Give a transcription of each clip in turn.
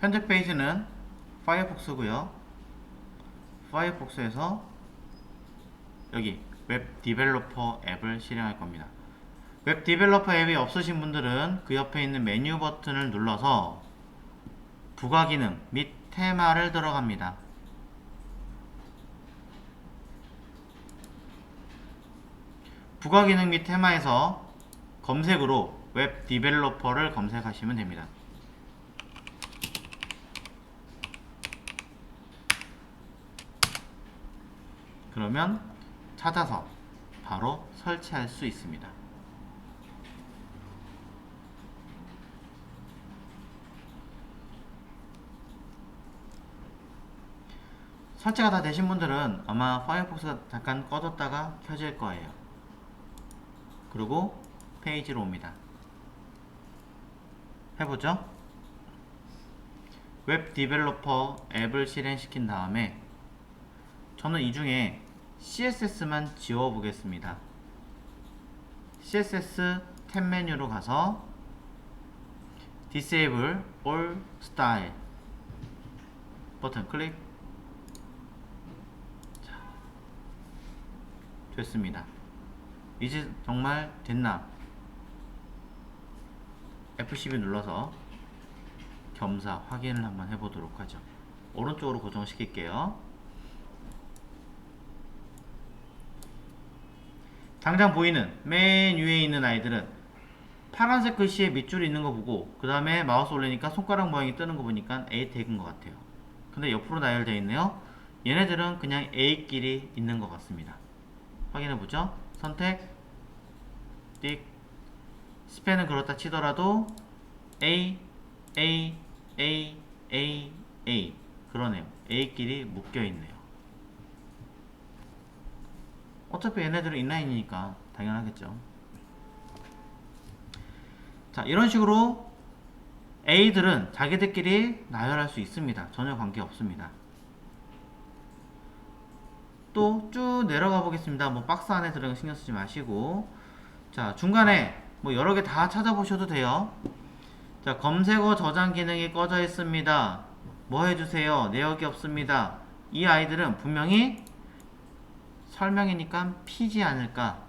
현재 페이지는 파이어폭스고요. 파이어폭스에서 여기 웹 디벨로퍼 앱을 실행할 겁니다. 웹 디벨로퍼 앱이 없으신 분들은 그 옆에 있는 메뉴 버튼을 눌러서 부가 기능 및 테마를 들어갑니다. 부가 기능 및 테마에서 검색으로 웹 디벨로퍼를 검색하시면 됩니다. 그러면 찾아서 바로 설치할 수 있습니다. 설치가 다 되신 분들은 아마 파이어폭스가 잠깐 꺼졌다가 켜질 거예요. 그리고 페이지로 옵니다. 해보죠. 웹 디벨로퍼 앱을 실행시킨 다음에 저는 이 중에 CSS만 지워 보겠습니다. CSS 탭 메뉴로 가서 Disable All Style 버튼 클릭. 자, 됐습니다. 이제 정말 됐나? F12 눌러서 겸사 확인을 한번 해보도록 하죠. 오른쪽으로 고정시킬게요. 당장 보이는 맨 위에 있는 아이들은 파란색 글씨에 밑줄이 있는 거 보고 그 다음에 마우스 올리니까 손가락 모양이 뜨는 거 보니까 A 태그인 것 같아요. 근데 옆으로 나열되어 있네요. 얘네들은 그냥 A끼리 있는 것 같습니다. 확인해보죠. 선택 띡. 스펜은 그렇다 치더라도 A, A, A, A, A 그러네요. A끼리 묶여있네요. 어차피 얘네들은 인라인이니까 당연하겠죠. 자, 이런 식으로 A들은 자기들끼리 나열할 수 있습니다. 전혀 관계 없습니다. 또 쭉 내려가 보겠습니다. 뭐 박스 안에 들어가 신경 쓰지 마시고, 자, 중간에 뭐 여러 개 다 찾아보셔도 돼요. 자, 검색어 저장 기능이 꺼져 있습니다. 뭐 해주세요? 내역이 없습니다. 이 아이들은 분명히 설명이니까 피지 않을까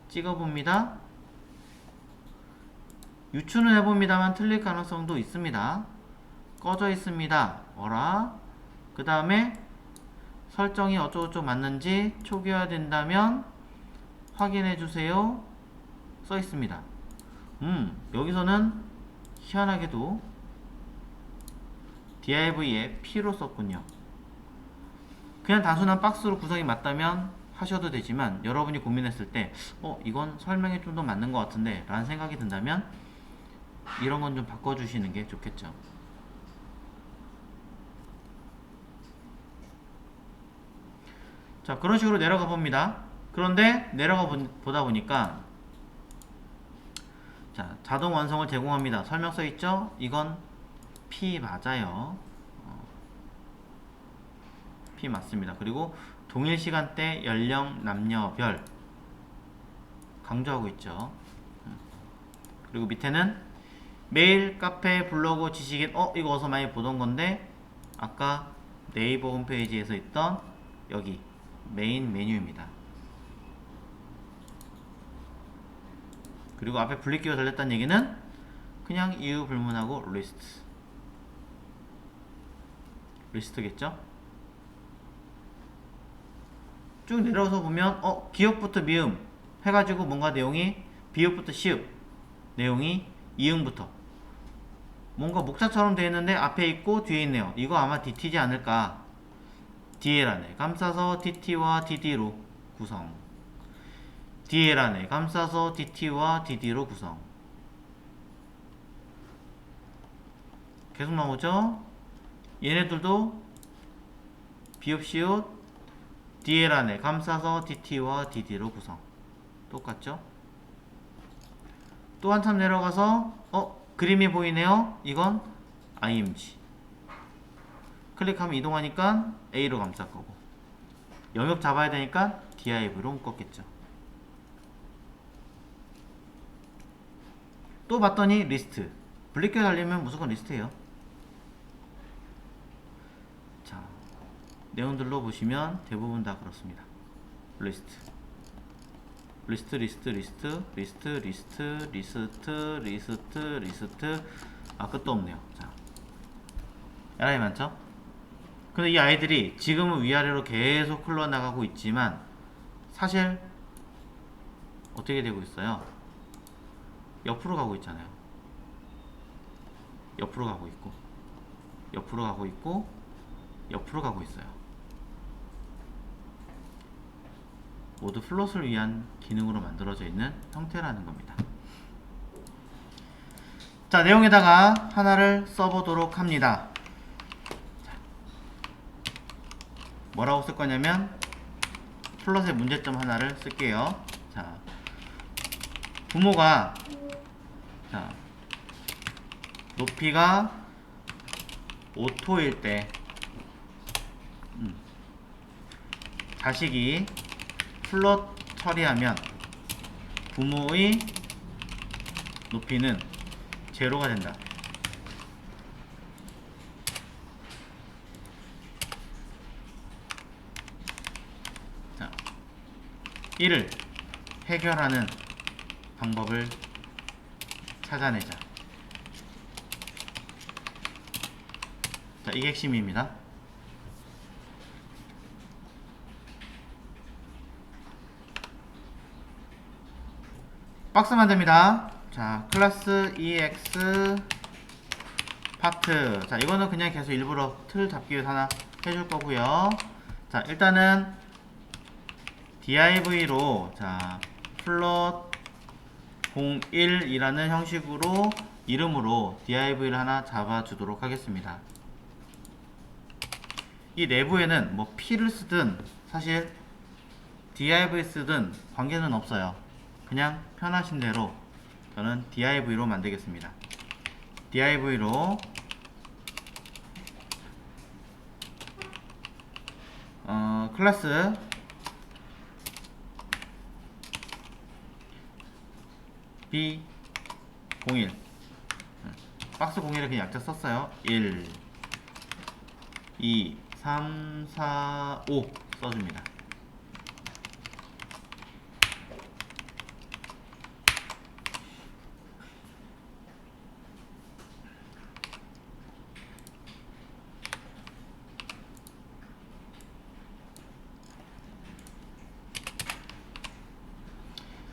찍어봅니다. 유추는 해봅니다만 틀릴 가능성도 있습니다. 꺼져 있습니다. 어라? 그 다음에 설정이 어쩌고저쩌고 맞는지 초기화된다면 확인해주세요. 써 있습니다. 여기서는 희한하게도 div에 P로 썼군요. 그냥 단순한 박스로 구성이 맞다면 하셔도 되지만 여러분이 고민했을 때 이건 설명이 좀 더 맞는 것 같은데 라는 생각이 든다면 이런 건 좀 바꿔주시는 게 좋겠죠. 자, 그런 식으로 내려가 봅니다. 그런데 내려가 보다 보니까 자, 자동 완성을 제공합니다. 설명서 있죠? 이건 P 맞아요. P 맞습니다. 그리고 동일 시간대 연령 남녀별 강조하고 있죠. 그리고 밑에는 메일, 카페, 블로그, 지식인 이거 어서 많이 보던 건데 아까 네이버 홈페이지에서 있던 여기 메인 메뉴입니다. 그리고 앞에 분리기가 달렸다는 얘기는 그냥 이유 불문하고 리스트겠죠? 쭉 내려서 보면 기억부터 미음 해가지고 뭔가 내용이 비읍부터 시읍 내용이 이응부터 뭔가 목차처럼 되어 있는데 앞에 있고 뒤에 있네요. 이거 아마 DT지 않을까. DL안에 감싸서 DT와 DD로 구성. DL안에 감싸서 DT와 DD로 구성. 계속 나오죠? 얘네들도 비읍 시옷 DL 안에 감싸서 DT와 DD로 구성. 똑같죠? 또 한참 내려가서 그림이 보이네요. 이건 img. 클릭하면 이동하니까 A로 감쌀 거고 영역 잡아야 되니까 div로 묶었겠죠. 또 봤더니 리스트. 분리기가 달리면 무조건 리스트예요. 내용들로 보시면 대부분 다 그렇습니다. 리스트 리스트 리스트 리스트 리스트 리스트 리스트 리스트 리스트 끝도 없네요. 자, 에러이 많죠? 근데 이 아이들이 지금은 위아래로 계속 흘러나가고 있지만 사실 어떻게 되고 있어요? 옆으로 가고 있잖아요. 옆으로 가고 있고 옆으로 가고 있고 옆으로 가고 있어요. 모두 플롯을 위한 기능으로 만들어져 있는 형태라는 겁니다. 자, 내용에다가 하나를 써보도록 합니다. 자, 뭐라고 쓸 거냐면 플롯의 문제점 하나를 쓸게요. 자, 부모가 자, 높이가 5토일 때 자식이 플롯 처리하면 부모의 높이는 제로가 된다. 자, 이를 해결하는 방법을 찾아내자. 자, 이게 핵심입니다. 박스 만듭니다. 자, 클래스 EX 파트. 자, 이거는 그냥 계속 일부러 틀 잡기 위해서 하나 해줄 거고요. 자, 일단은 div로 자, 플롯 01이라는 형식으로 이름으로 div를 하나 잡아주도록 하겠습니다. 이 내부에는 뭐 p를 쓰든 사실 div 쓰든 관계는 없어요. 그냥 편하신 대로 저는 div로 만들겠습니다. div로 클래스 B01 박스 01을 그냥 약자 썼어요. 1 2 3 4 5 써줍니다.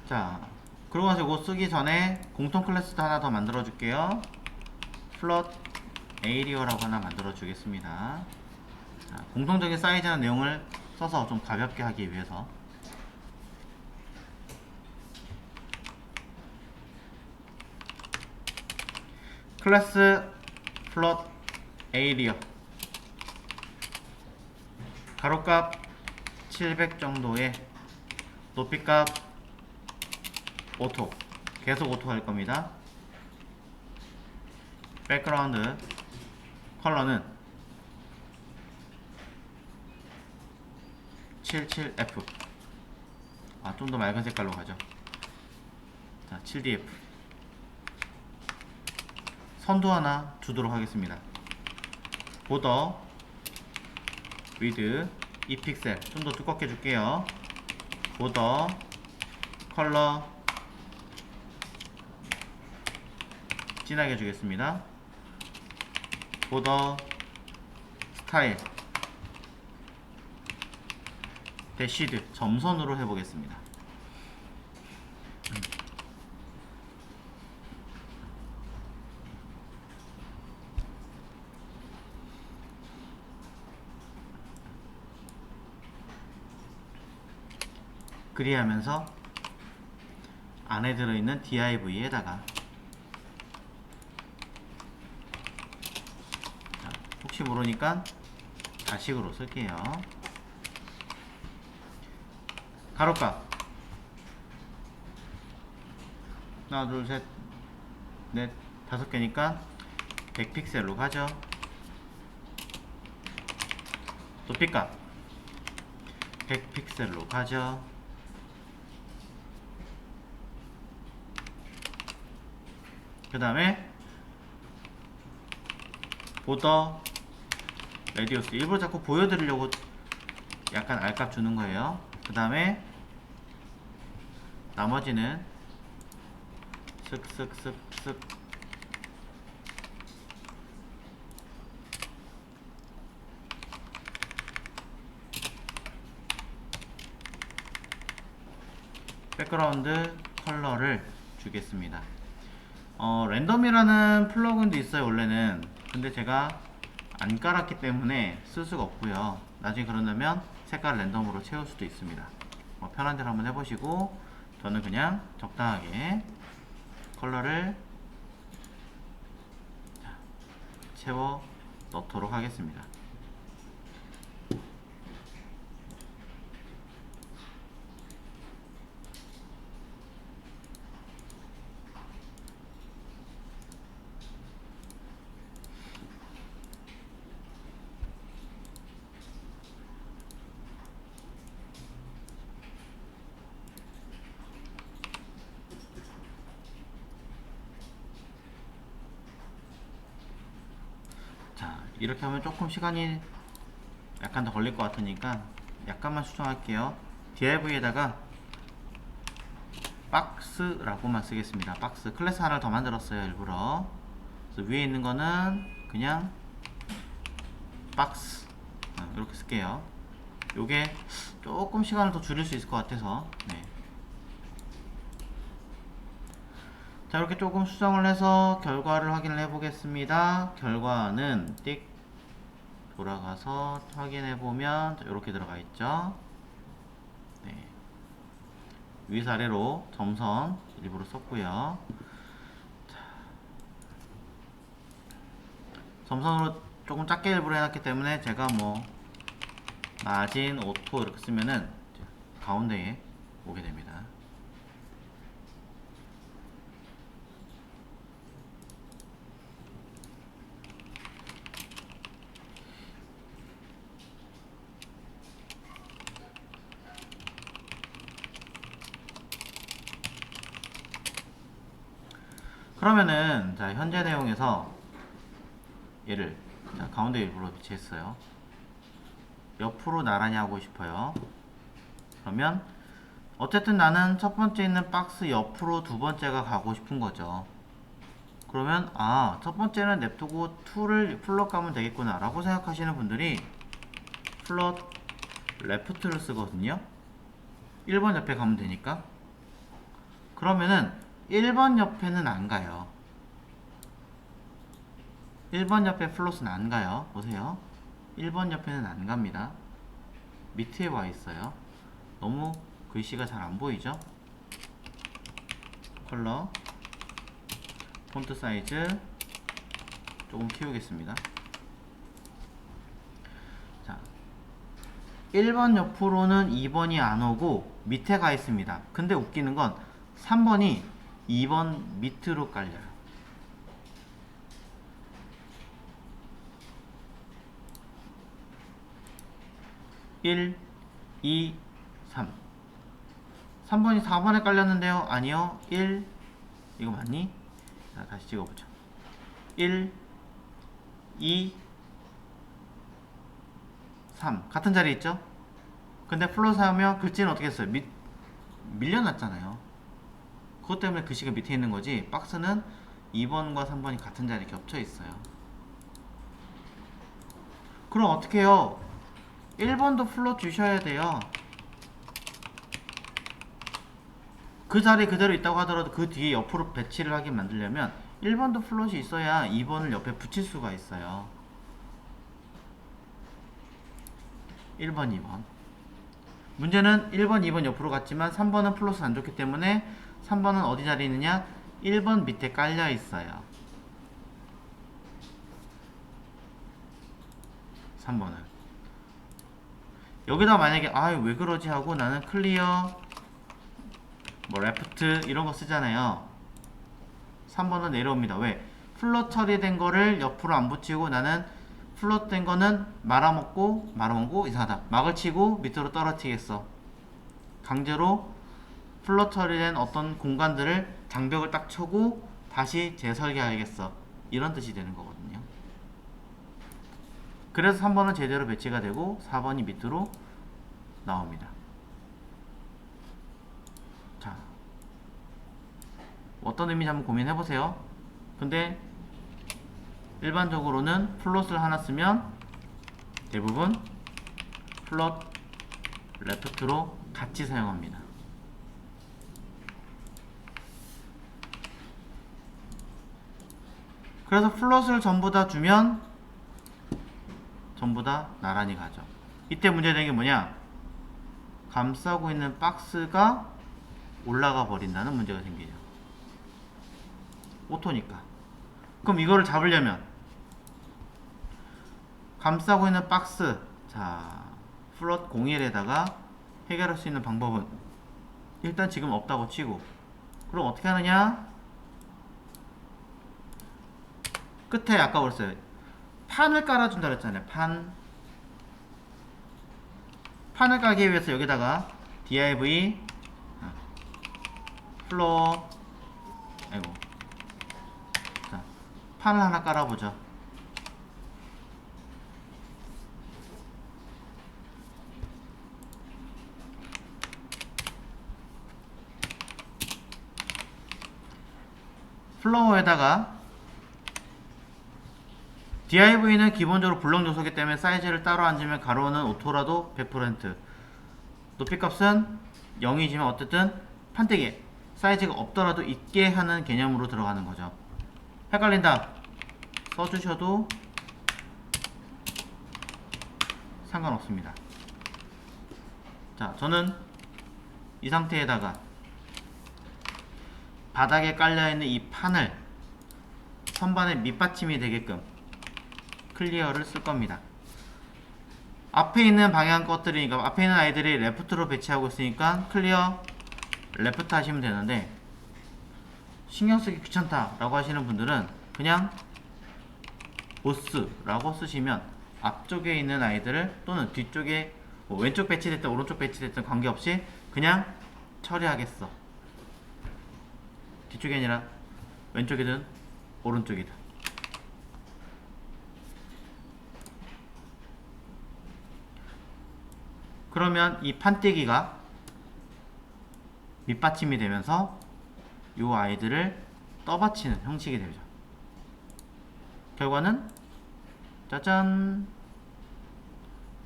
자, 그러고 나서 이거 쓰기 전에 공통 클래스도 하나 더 만들어 줄게요. 플롯 에이리어라고 하나 만들어 주겠습니다. 자, 공통적인 사이즈나 내용을 써서 좀 가볍게 하기 위해서 클래스 플롯 에이리어 가로값 700 정도의 높이값 오토 계속 오토 할 겁니다. 백그라운드 컬러는 77F 좀 더 맑은 색깔로 가죠. 자, 7DF 선도 하나 주도록 하겠습니다. 보더 위드 2픽셀 좀 더 두껍게 줄게요. 보더 컬러 진하게 주겠습니다. 보더 스타일 대시드 점선으로 해보겠습니다. 그리하면서 안에 들어있는 div에다가 혹시 모르니까 자식으로 쓸게요. 가로값 하나 둘 셋 넷 5개니까 100픽셀로 가죠. 높이값 100픽셀로 가죠. 그 다음에 보더 레디우스 일부러 자꾸 보여드리려고 약간 알값 주는 거예요. 그 다음에 나머지는 슥슥슥슥 백그라운드 컬러를 주겠습니다. 랜덤이라는 플러그인도 있어요 원래는. 근데 제가 안 깔았기 때문에 쓸 수가 없고요. 나중에 그런다면 색깔 랜덤으로 채울 수도 있습니다. 편한 대로 한번 해보시고, 저는 그냥 적당하게 컬러를 채워 넣도록 하겠습니다. 자, 이렇게 하면 조금 시간이 약간 더 걸릴 것 같으니까 약간만 수정할게요. div에다가 박스라고만 쓰겠습니다. 박스. 클래스 하나를 더 만들었어요 일부러. 그래서 위에 있는 거는 그냥 박스 이렇게 쓸게요. 요게 조금 시간을 더 줄일 수 있을 것 같아서. 네. 자, 이렇게 조금 수정을 해서 결과를 확인을 해 보겠습니다. 결과는 띡 돌아가서 확인해 보면 이렇게 들어가 있죠. 네. 위에서 아래로 점선 일부러 썼고요. 점선으로 조금 작게 일부러 해놨기 때문에 제가 뭐 마진 오토 이렇게 쓰면은 가운데에 오게 됩니다. 그러면은 자, 현재 내용에서 얘를 자, 가운데 일부러 배치했어요. 옆으로 나란히 하고 싶어요. 그러면 어쨌든 나는 첫 번째 있는 박스 옆으로 두 번째가 가고 싶은 거죠. 그러면 첫 번째는 냅두고 2를 플롯 가면 되겠구나 라고 생각하시는 분들이 플롯 레프트를 쓰거든요. 1번 옆에 가면 되니까. 그러면은 1번 옆에는 안 가요. 1번 옆에 플롯은 안 가요. 보세요. 1번 옆에는 안 갑니다. 밑에 와 있어요. 너무 글씨가 잘 안 보이죠? 컬러, 폰트 사이즈 조금 키우겠습니다. 자, 1번 옆으로는 2번이 안 오고 밑에 가 있습니다. 근데 웃기는 건 3번이 2번 밑으로 깔려요. 1, 2, 3. 3번이 4번에 깔렸는데요. 아니요. 1, 이거 맞니? 자, 다시 찍어보죠. 1, 2, 3. 같은 자리에 있죠? 근데 플롯 하면 글씨는 어떻게 했어요? 밀려났잖아요. 그것 때문에 글씨가 밑에 있는 거지, 박스는 2번과 3번이 같은 자리에 겹쳐 있어요. 그럼 어떻게 해요? 1번도 플롯 주셔야 돼요. 그 자리에 그대로 있다고 하더라도 그 뒤에 옆으로 배치를 하게 만들려면 1번도 플롯이 있어야 2번을 옆에 붙일 수가 있어요. 1번, 2번. 문제는 1번, 2번 옆으로 갔지만 3번은 플롯을 안 줬기 때문에 3번은 어디 자리에 있느냐? 1번 밑에 깔려 있어요. 3번은. 여기다 만약에 왜 그러지 하고 나는 클리어 뭐 레프트 이런 거 쓰잖아요. 3번은 내려옵니다. 왜? 플롯 처리된 거를 옆으로 안 붙이고 나는 플롯 된 거는 말아먹고 이상하다. 막을 치고 밑으로 떨어뜨리겠어. 강제로 플롯 처리된 어떤 공간들을 장벽을 딱 쳐고 다시 재설계하겠어. 이런 뜻이 되는 거거든요. 그래서 3번은 제대로 배치가 되고 4번이 밑으로 나옵니다. 자, 어떤 의미인지 한번 고민해 보세요. 근데 일반적으로는 플롯을 하나 쓰면 대부분 플롯 레프트로 같이 사용합니다. 그래서 플롯을 전부 다 주면 전부 다 나란히 가죠. 이때 문제되는 게 뭐냐? 감싸고 있는 박스가 올라가 버린다는 문제가 생기죠. 오토니까. 그럼 이거를 잡으려면 감싸고 있는 박스, 자, 플롯 01에다가 해결할 수 있는 방법은 일단 지금 없다고 치고, 그럼 어떻게 하느냐? 끝에 아까 그랬어요. 판을 깔아준다 그랬잖아요. 판을 깔기 위해서 여기다가 div 플롯, 아이고, 자, 판을 하나 깔아보죠. 플로어에다가 div는 기본적으로 블록 요소이기 때문에 사이즈를 따로 앉으면 가로는 오토라도 100%, 높이값은 0이지만 어쨌든 판때기에 사이즈가 없더라도 있게 하는 개념으로 들어가는 거죠. 헷갈린다 써주셔도 상관없습니다. 자, 저는 이 상태에다가 바닥에 깔려있는 이 판을 선반의 밑받침이 되게끔 클리어를 쓸 겁니다. 앞에 있는 방향 것들이니까, 앞에 있는 아이들이 레프트로 배치하고 있으니까 클리어 레프트 하시면 되는데, 신경쓰기 귀찮다 라고 하시는 분들은 그냥 보스 라고 쓰시면 앞쪽에 있는 아이들을, 또는 뒤쪽에 뭐 왼쪽 배치됐든 오른쪽 배치됐든 관계없이 그냥 처리하겠어. 뒤쪽이 아니라 왼쪽이든 오른쪽이든. 그러면 이 판때기가 밑받침이 되면서 이 아이들을 떠받치는 형식이 되죠. 결과는 짜잔,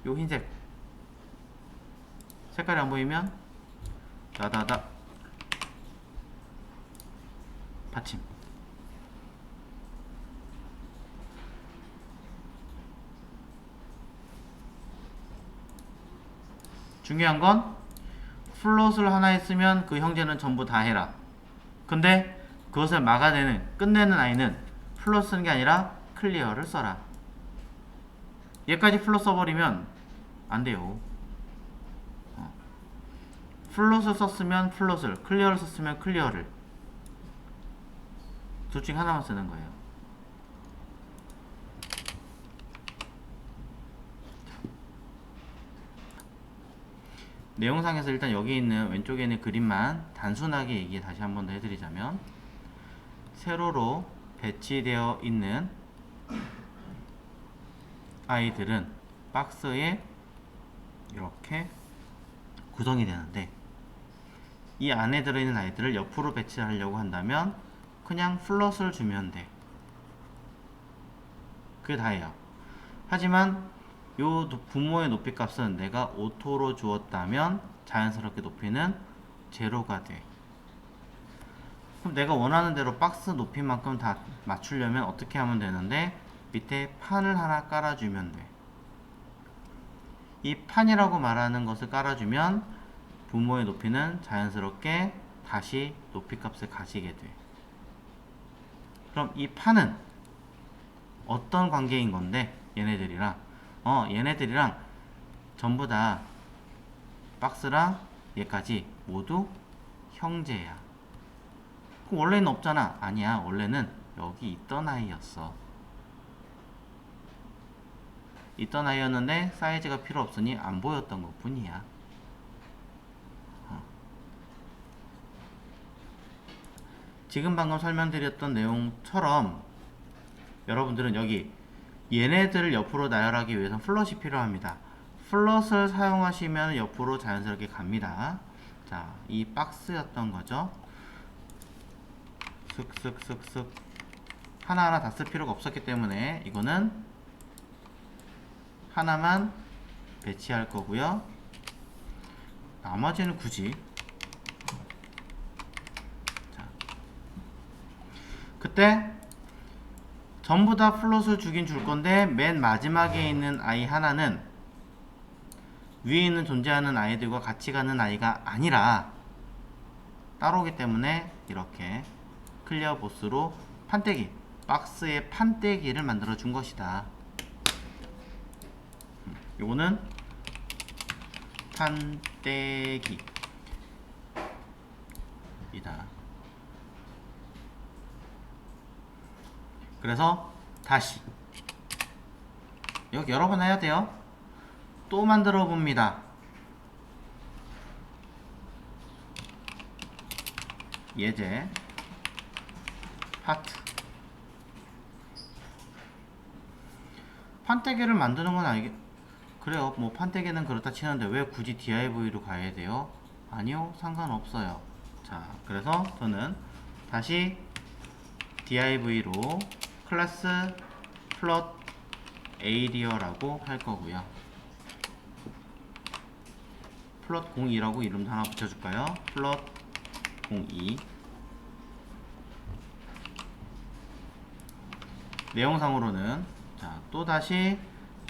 요 흰색 색깔이 안 보이면 다다다 받침. 중요한 건 플롯을 하나 했으면 그 형제는 전부 다 해라. 근데 그것을 막아내는, 끝내는 아이는 플롯 쓰는 게 아니라 클리어를 써라. 얘까지 플롯 써버리면 안 돼요. 플롯을 썼으면 플롯을, 클리어를 썼으면 클리어를, 둘 중에 하나만 쓰는 거예요. 내용상에서 일단 여기 있는 왼쪽에 있는 그림만 단순하게 얘기 다시 한 번 더 해드리자면, 세로로 배치되어 있는 아이들은 박스에 이렇게 구성이 되는데, 이 안에 들어있는 아이들을 옆으로 배치를 하려고 한다면 그냥 플롯을 주면 돼. 그게 다예요. 하지만 요 부모의 높이 값은 내가 오토로 주었다면 자연스럽게 높이는 제로가 돼. 그럼 내가 원하는 대로 박스 높이만큼 다 맞추려면 어떻게 하면 되는데, 밑에 판을 하나 깔아주면 돼. 이 판이라고 말하는 것을 깔아주면 부모의 높이는 자연스럽게 다시 높이 값을 가지게 돼. 그럼 이 판은 어떤 관계인 건데, 얘네들이랑 전부 다 박스랑 얘까지 모두 형제야. 그럼 원래는 없잖아. 아니야, 원래는 여기 있던 아이였어. 있던 아이였는데 사이즈가 필요 없으니 안 보였던 것 뿐이야. 지금 방금 설명드렸던 내용처럼 여러분들은 여기 얘네들을 옆으로 나열하기 위해서는 플롯이 필요합니다. 플롯을 사용하시면 옆으로 자연스럽게 갑니다. 자, 이 박스였던 거죠. 슥슥슥슥 하나하나 다 쓸 필요가 없었기 때문에 이거는 하나만 배치할 거고요. 나머지는 굳이 자, 그때 전부 다 플롯을 주긴 줄 건데 맨 마지막에 있는 아이 하나는 위에 있는 존재하는 아이들과 같이 가는 아이가 아니라 따로기 때문에 이렇게 클리어 보스로 판때기, 박스의 판때기를 만들어 준 것이다. 요거는 판때기이다. 그래서 다시 여기 여러 번 해야 돼요. 또 만들어 봅니다. 예제 파트 판때기를 만드는 건 알겠 그래요. 뭐 판때기는 그렇다 치는데 왜 굳이 DIV로 가야 돼요? 아니요, 상관없어요. 자, 그래서 저는 다시 DIV로 클래스 플롯 에이리어라고 할 거고요. 플롯 02라고 이름도 하나 붙여줄까요? 플롯 02. 내용상으로는 자, 또다시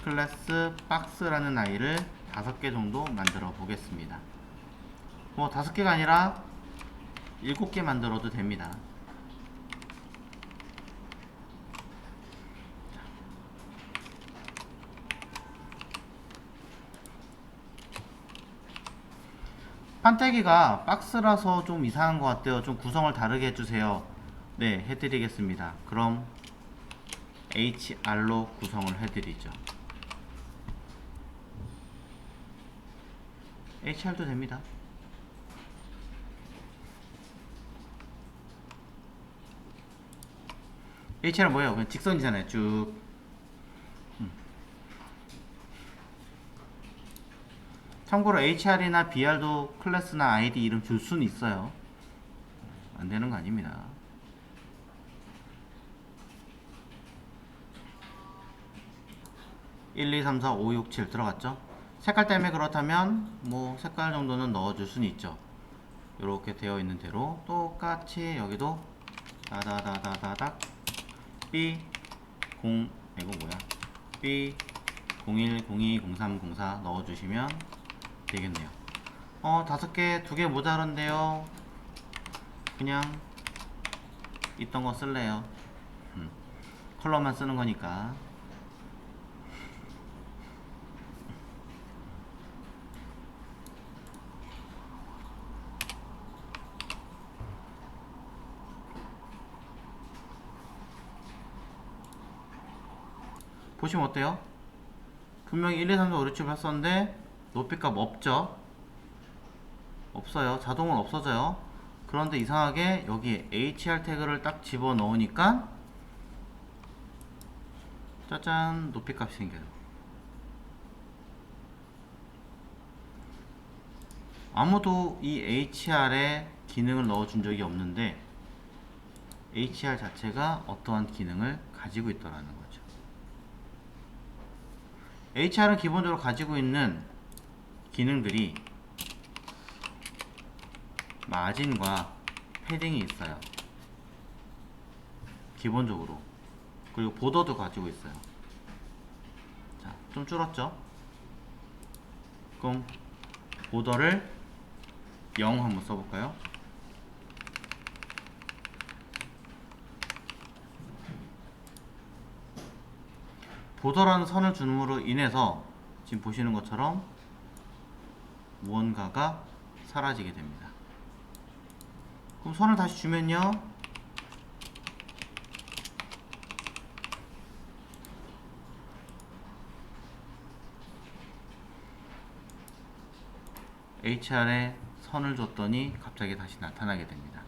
클래스 박스라는 아이를 5개 정도 만들어 보겠습니다. 뭐 5개가 아니라 7개 만들어도 됩니다. 판때기가 박스라서 좀 이상한 것 같아요. 좀 구성을 다르게 해주세요. 네, 해드리겠습니다. 그럼 HR로 구성을 해드리죠. HR도 됩니다. HR은 뭐예요? 그냥 직선이잖아요. 쭉. 참고로 HR이나 BR도 클래스나 아이디 이름 줄 수는 있어요. 안 되는 거 아닙니다. (1, 2, 3, 4, 5, 6, 7) 들어갔죠? 색깔 때문에 그렇다면 뭐 색깔 정도는 넣어줄 수는 있죠. 이렇게 되어 있는 대로 똑같이 여기도 다다다다다닥 B 0 이거 뭐야 B 01 02 03 04 넣어주시면 되겠네요. 5개 2개 모자른데요. 그냥 있던 거 쓸래요. 컬러만 쓰는 거니까. 보시면 어때요? 분명히 1, 2, 3, 4, 5, 6, 7 했었는데 높이값 없죠? 없어요. 자동으로 없어져요. 그런데 이상하게 여기 HR 태그를 딱 집어 넣으니까 짜잔 높이값이 생겨요. 아무도 이 HR에 기능을 넣어준 적이 없는데 HR 자체가 어떠한 기능을 가지고 있더라는 거죠. HR은 기본적으로 가지고 있는 기능들이 마진과 패딩이 있어요. 기본적으로. 그리고 보더도 가지고 있어요. 자, 좀 줄었죠? 그럼 보더를 0 한번 써볼까요? 보더라는 선을 줌으로 인해서 지금 보시는 것처럼 무언가가 사라지게 됩니다. 그럼 선을 다시 주면요, HR에 선을 줬더니 갑자기 다시 나타나게 됩니다.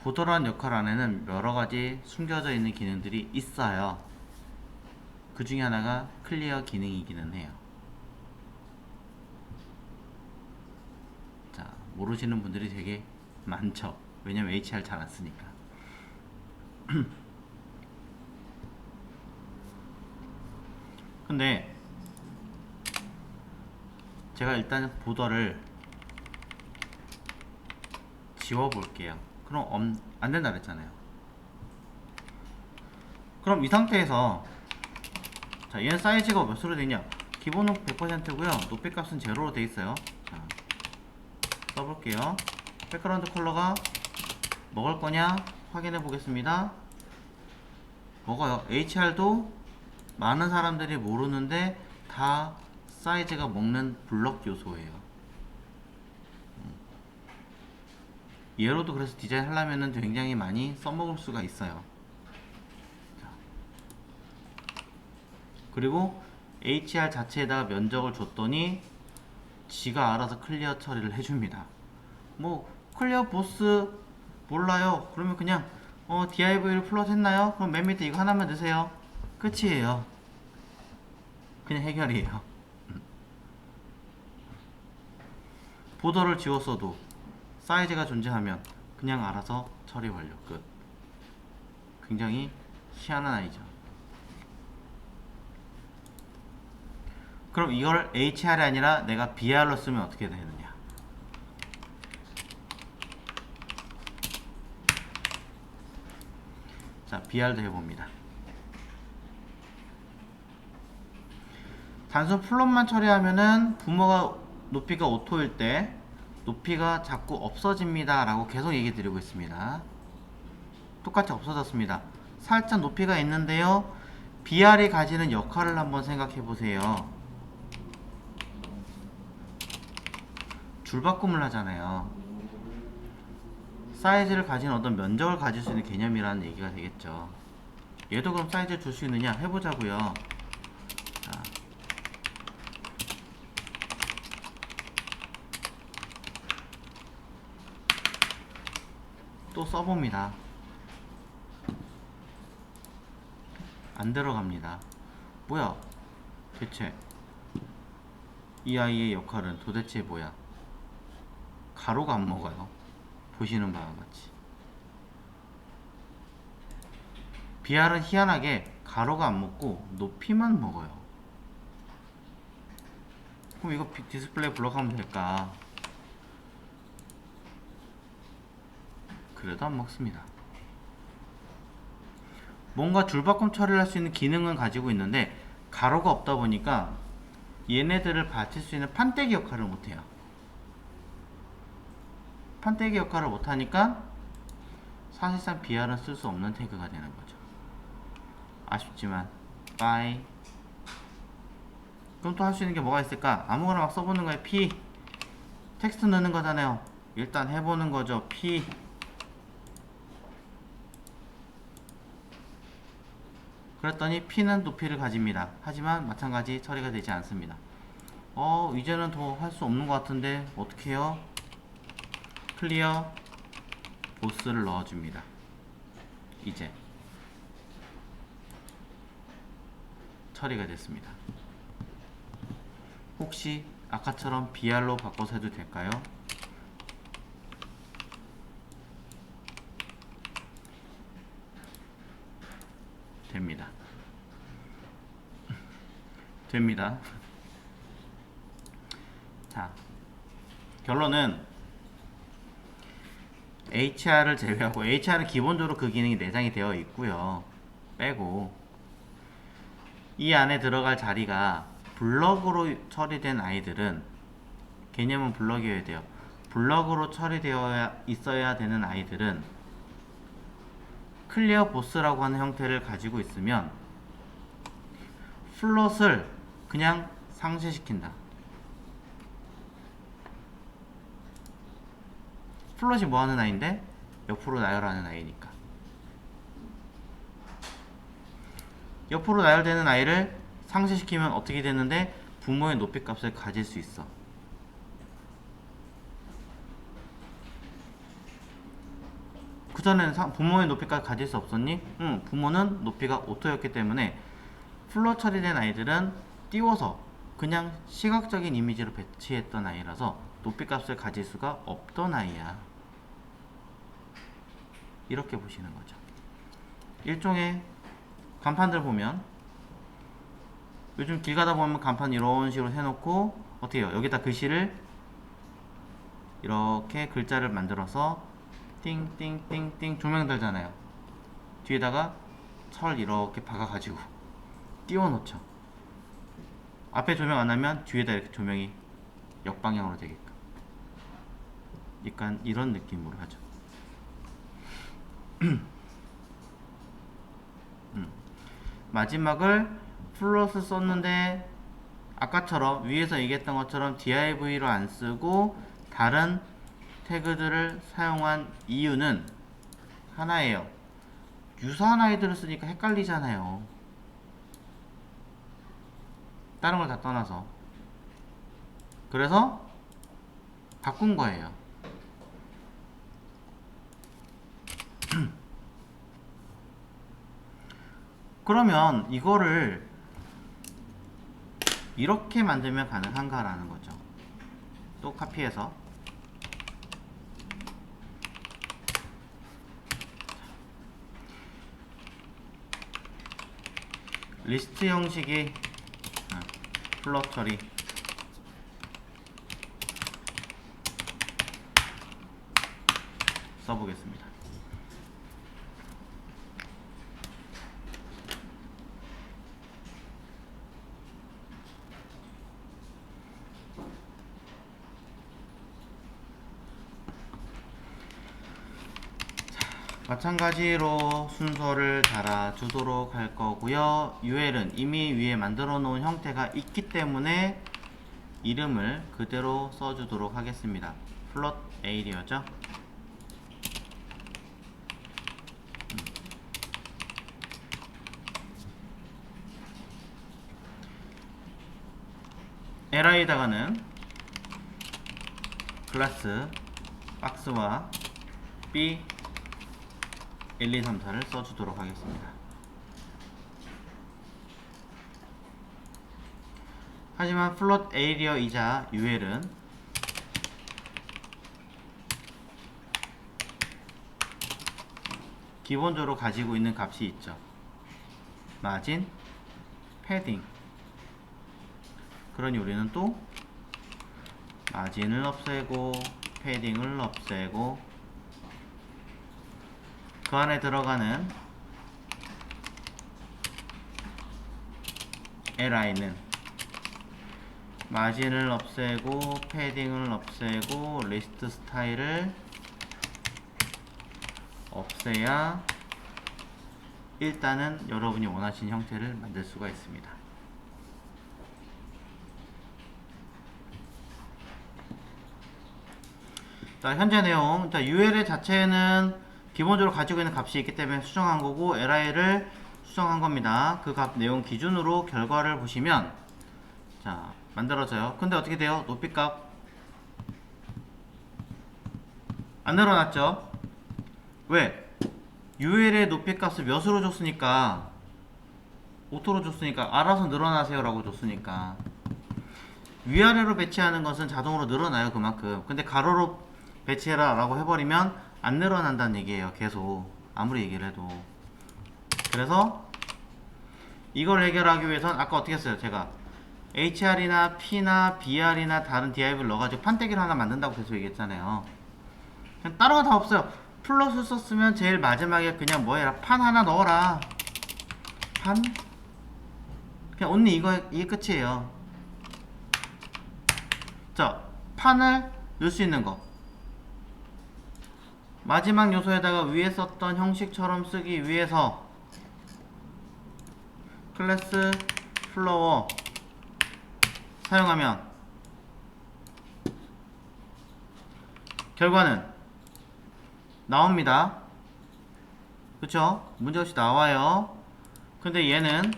보더라는 역할 안에는 여러가지 숨겨져 있는 기능들이 있어요. 그 중에 하나가 클리어 기능이기는 해요. 모르시는 분들이 되게 많죠. 왜냐면 HR 잘 안 쓰니까. 근데 제가 일단 보더를 지워볼게요. 그럼 안 된다 그랬잖아요. 그럼 이 상태에서 자, 얘는 사이즈가 몇으로 되냐? 기본은 100%고요. 높이 값은 제로로 돼 있어요. 자, 써볼게요. 백그라운드 컬러가 먹을 거냐? 확인해 보겠습니다. 먹어요. HR도 많은 사람들이 모르는데 다 사이즈가 먹는 블럭 요소예요. 얘로도 그래서 디자인 하려면 굉장히 많이 써먹을 수가 있어요. 자, 그리고 HR 자체에다가 면적을 줬더니 지가 알아서 클리어 처리를 해줍니다. 뭐 클리어 보스 몰라요? 그러면 그냥 DIV를 플롯 했나요? 그럼 맨 밑에 이거 하나만 넣으세요. 끝이에요. 그냥 해결이에요. 보더를 지웠어도 사이즈가 존재하면 그냥 알아서 처리 완료. 끝. 굉장히 희한한 아이죠. 그럼 이걸 HR이 아니라 내가 BR로 쓰면 어떻게 되느냐? 자, BR도 해봅니다. 단순 플롯만 처리하면은 부모가 높이가 오토일 때 높이가 자꾸 없어집니다 라고 계속 얘기 드리고 있습니다. 똑같이 없어졌습니다. 살짝 높이가 있는데요, BR이 가지는 역할을 한번 생각해 보세요. 줄바꿈을 하잖아요. 사이즈를 가진 어떤 면적을 가질 수 있는 개념이라는 얘기가 되겠죠. 얘도 그럼 사이즈 줄 수 있느냐 해보자고요. 자, 또 써봅니다. 안 들어갑니다. 뭐야 대체 이 아이의 역할은 도대체 뭐야? 가로가 안 먹어요. 보시는 바와 같이 BR은 희한하게 가로가 안 먹고 높이만 먹어요. 그럼 이거 디스플레이 블럭하면 될까? 그래도 안 먹습니다. 뭔가 줄바꿈 처리를 할 수 있는 기능은 가지고 있는데 가로가 없다 보니까 얘네들을 받칠 수 있는 판때기 역할을 못해요. 판때기 역할을 못하니까 사실상 BR은 쓸 수 없는 태그가 되는 거죠. 아쉽지만 빠이. 그럼 또 할 수 있는 게 뭐가 있을까? 아무거나 막 써보는 거예요. P 텍스트 넣는 거잖아요. 일단 해보는 거죠. P 그랬더니 P는 높이를 가집니다. 하지만 마찬가지 처리가 되지 않습니다. 이제는 더 할 수 없는 것 같은데 어떻게 해요? 클리어 보스를 넣어줍니다. 이제 처리가 됐습니다. 혹시 아까처럼 BR로 바꿔서 해도 될까요? 됩니다. 됩니다. 자, 결론은 HR을 제외하고, HR은 기본적으로 그 기능이 내장이 되어 있고요. 빼고 이 안에 들어갈 자리가 블럭으로 처리된 아이들은, 개념은 블럭이어야 돼요. 블럭으로 처리되어 있어야 되는 아이들은 클리어 보스라고 하는 형태를 가지고 있으면 플롯을 그냥 상쇄시킨다. 플롯이 뭐 하는 아이인데? 옆으로 나열하는 아이니까. 옆으로 나열되는 아이를 상쇄시키면 어떻게 되는데? 부모의 높이 값을 가질 수 있어. 그전에는 부모의 높이까지 가질 수 없었니? 응, 부모는 높이가 오토였기 때문에 플롯 처리된 아이들은 띄워서 그냥 시각적인 이미지로 배치했던 아이라서 높이값을 가질 수가 없던 아이야. 이렇게 보시는 거죠. 일종의 간판들 보면 요즘 길 가다 보면 간판 이런 식으로 해놓고 어떻게 해요? 여기다 글씨를 이렇게 글자를 만들어서 띵띵띵띵 조명 달잖아요. 뒤에다가 철 이렇게 박아가지고 띄워놓죠. 앞에 조명 안 하면 뒤에다 이렇게 조명이 역방향으로 되게끔. 약간 이런 느낌으로 하죠. 마지막을 플러스 썼는데 아까처럼 위에서 얘기했던 것처럼 div로 안 쓰고 다른 태그들을 사용한 이유는 하나예요. 유사한 아이들을 쓰니까 헷갈리잖아요. 다른 걸 다 떠나서. 그래서 바꾼 거예요. 그러면 이거를 이렇게 만들면 가능한가라는 거죠. 또 카피해서 리스트 형식이 플롯 처리 써보겠습니다. 마찬가지로 순서를 달아주도록 할 거고요. UL은 이미 위에 만들어 놓은 형태가 있기 때문에 이름을 그대로 써주도록 하겠습니다. 플롯 에이리어죠. li에다가는 클래스 박스와 b 1, 2, 3, 4를 써주도록 하겠습니다. 하지만 플롯 에이리어이자 UL은 기본적으로 가지고 있는 값이 있죠. 마진, 패딩. 그러니 우리는 또 마진을 없애고 패딩을 없애고 그 안에 들어가는 li는 마진을 없애고 패딩을 없애고 리스트 스타일을 없애야 일단은 여러분이 원하시는 형태를 만들 수가 있습니다. 자, 현재 내용. 자, UL 자체는 기본적으로 가지고 있는 값이 있기 때문에 수정한 거고 li를 수정한 겁니다. 그 값 내용 기준으로 결과를 보시면 자 만들어져요. 근데 어떻게 돼요? 높이값 안 늘어났죠? 왜? UL의 높이값을 몇으로 줬으니까 오토로 줬으니까 알아서 늘어나세요 라고 줬으니까 위아래로 배치하는 것은 자동으로 늘어나요. 그만큼. 근데 가로로 배치해라 라고 해버리면 안 늘어난다는 얘기예요. 계속 아무리 얘기를 해도. 그래서 이걸 해결하기 위해선 아까 어떻게 했어요? 제가 HR이나 P나 BR이나 다른 div를 넣어가지고 판때기를 하나 만든다고 계속 얘기했잖아요. 그냥 다른 거 다 없어요. 플러스 썼으면 제일 마지막에 그냥 뭐 해라, 판 하나 넣어라. 판? 그냥 언니 이게 끝이에요. 자, 판을 넣을 수 있는 거 마지막 요소에다가 위에 썼던 형식처럼 쓰기 위해서 클래스 플로어 사용하면 결과는 나옵니다. 그쵸? 문제없이 나와요. 근데 얘는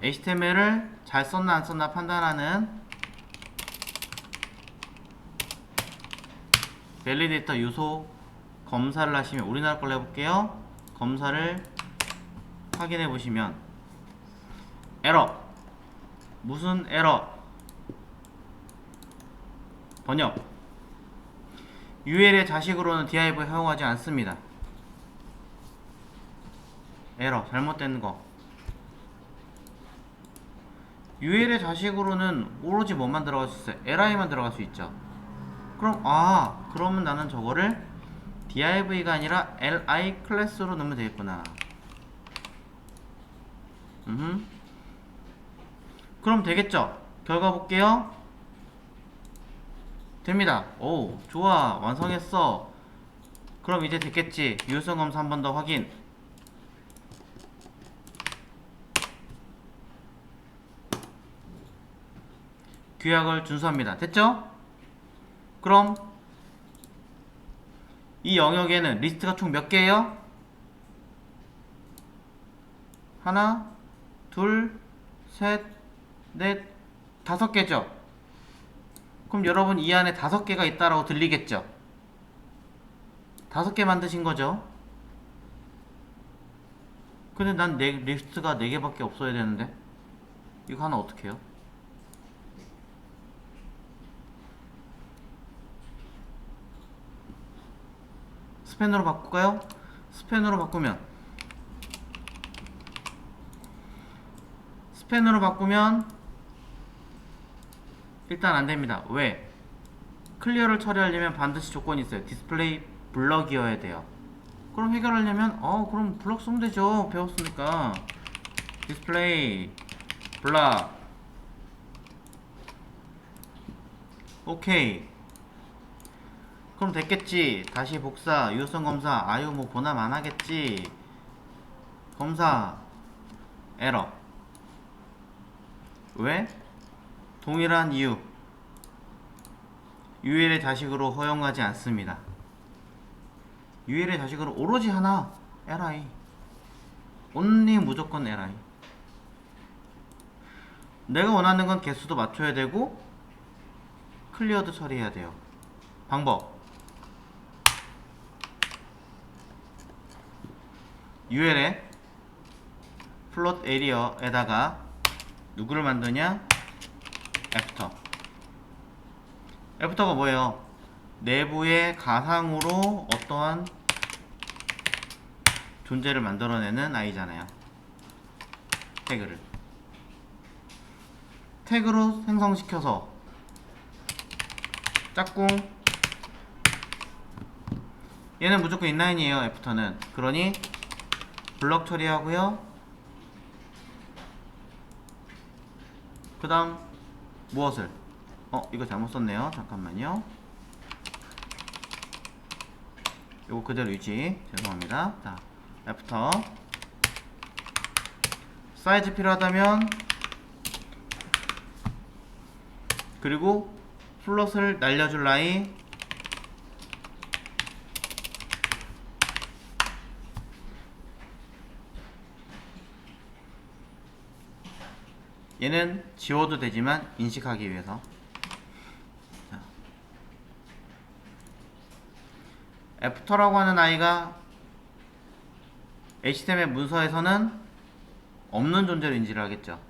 HTML을 잘 썼나 안 썼나 판단하는 밸리데이터 요소 검사를 하시면 우리나라 걸로 해볼게요. 검사를 확인해 보시면 에러 무슨 에러 번역. UL의 자식으로는 div 허용하지 않습니다. 에러, 잘못된 거. UL의 자식으로는 오로지 뭐만 들어갈 수 있어요? li만 들어갈 수 있죠. 그럼 그러면 나는 저거를 div가 아니라 li 클래스로 넣으면 되겠구나. 그럼 되겠죠? 결과 볼게요. 됩니다. 오, 좋아. 완성했어. 그럼 이제 됐겠지. 유효성 검사 한 번 더 확인. 규약을 준수합니다. 됐죠? 그럼 이 영역에는 리스트가 총 몇 개예요? 하나, 둘, 셋, 넷, 5개죠? 그럼 여러분 이 안에 5개가 있다라고 들리겠죠? 5개 만드신 거죠? 근데 난 리스트가 4개밖에 없어야 되는데 이거 하나 어떻게 해요? 스팬으로 바꿀까요? 스팬으로 바꾸면 일단 안됩니다. 왜? 클리어를 처리하려면 반드시 조건이 있어요. 디스플레이 블럭이어야 돼요. 그럼 해결하려면 그럼 블럭 쓰면 되죠. 배웠으니까. 디스플레이 블럭. 오케이. 그럼 됐겠지. 다시 복사, 유효성 검사. 아유 뭐 보남 안 하겠지. 검사 에러. 왜? 동일한 이유. UL의 자식으로 허용하지 않습니다. UL의 자식으로 오로지 하나 li. only 무조건 li. 내가 원하는 건 개수도 맞춰야 되고 클리어도 처리해야 돼요. 방법. UL의 플롯 에리어에다가 누구를 만드냐? 애프터가 뭐예요? 내부의 가상으로 어떠한 존재를 만들어내는 아이잖아요. 태그로 생성시켜서 짝꿍. 얘는 무조건 인라인이에요. 애프터는. 그러니 블럭 처리하고요. 그 다음 무엇을? 이거 잘못 썼네요. 잠깐만요. 요거 그대로 유지. 죄송합니다. 자, 애프터 사이즈 필요하다면 그리고 플롯을 날려줄 라인 얘는 지워도 되지만 인식하기 위해서. 자. 애프터라고 하는 아이가 HTML 문서에서는 없는 존재로 인지를 하겠죠.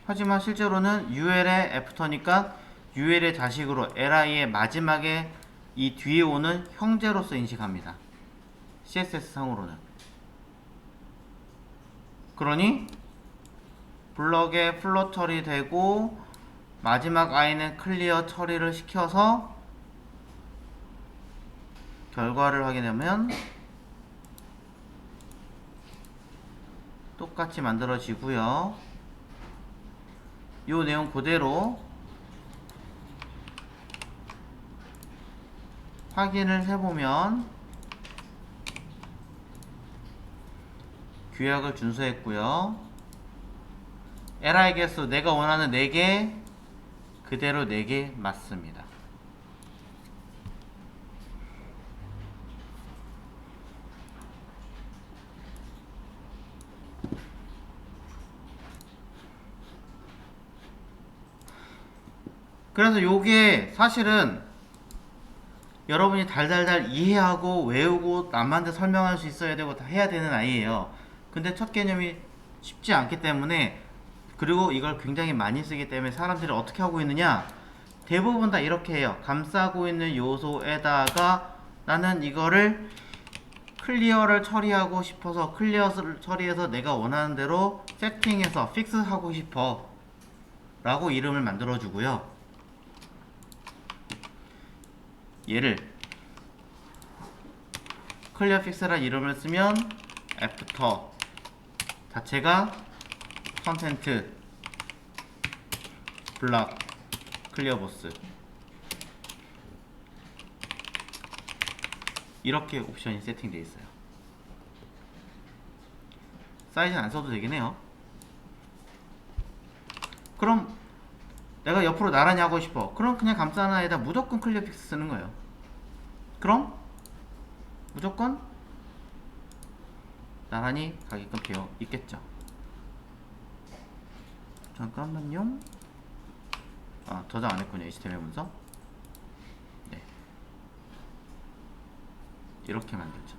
하지만 실제로는 UL의 애프터니까 UL의 자식으로 li의 마지막에 이 뒤에 오는 형제로서 인식합니다. CSS 상으로는. 그러니 블럭에 플롯 처리되고 마지막 i는 클리어 처리를 시켜서 결과를 확인하면 똑같이 만들어지고요. 이 내용 그대로 확인을 해보면 규약을 준수했고요. li 개수 내가 원하는 4개 그대로 4개 맞습니다. 그래서 요게 사실은 여러분이 달달달 이해하고 외우고 남한테 설명할 수 있어야 되고 다 해야 되는 아이예요. 근데 첫 개념이 쉽지 않기 때문에, 그리고 이걸 굉장히 많이 쓰기 때문에 사람들이 어떻게 하고 있느냐, 대부분 다 이렇게 해요. 감싸고 있는 요소에다가 나는 이거를 클리어를 처리하고 싶어서 클리어를 처리해서 내가 원하는 대로 세팅해서 픽스하고 싶어 라고 이름을 만들어 주고요. 얘를 클리어 픽스란 이름을 쓰면 애프터 자체가 컨텐트 블락 클리어 보스 이렇게 옵션이 세팅되어 있어요. 사이즈는 안 써도 되긴 해요. 그럼 내가 옆으로 나란히 하고 싶어. 그럼 그냥 감싸는 아이에다 무조건 클리어 픽스 쓰는 거예요. 그럼 무조건 나란히 가게끔 되어 있겠죠. 잠깐만요. 아, 저장 안 했군요. HTML 문서. 네. 이렇게 만들죠.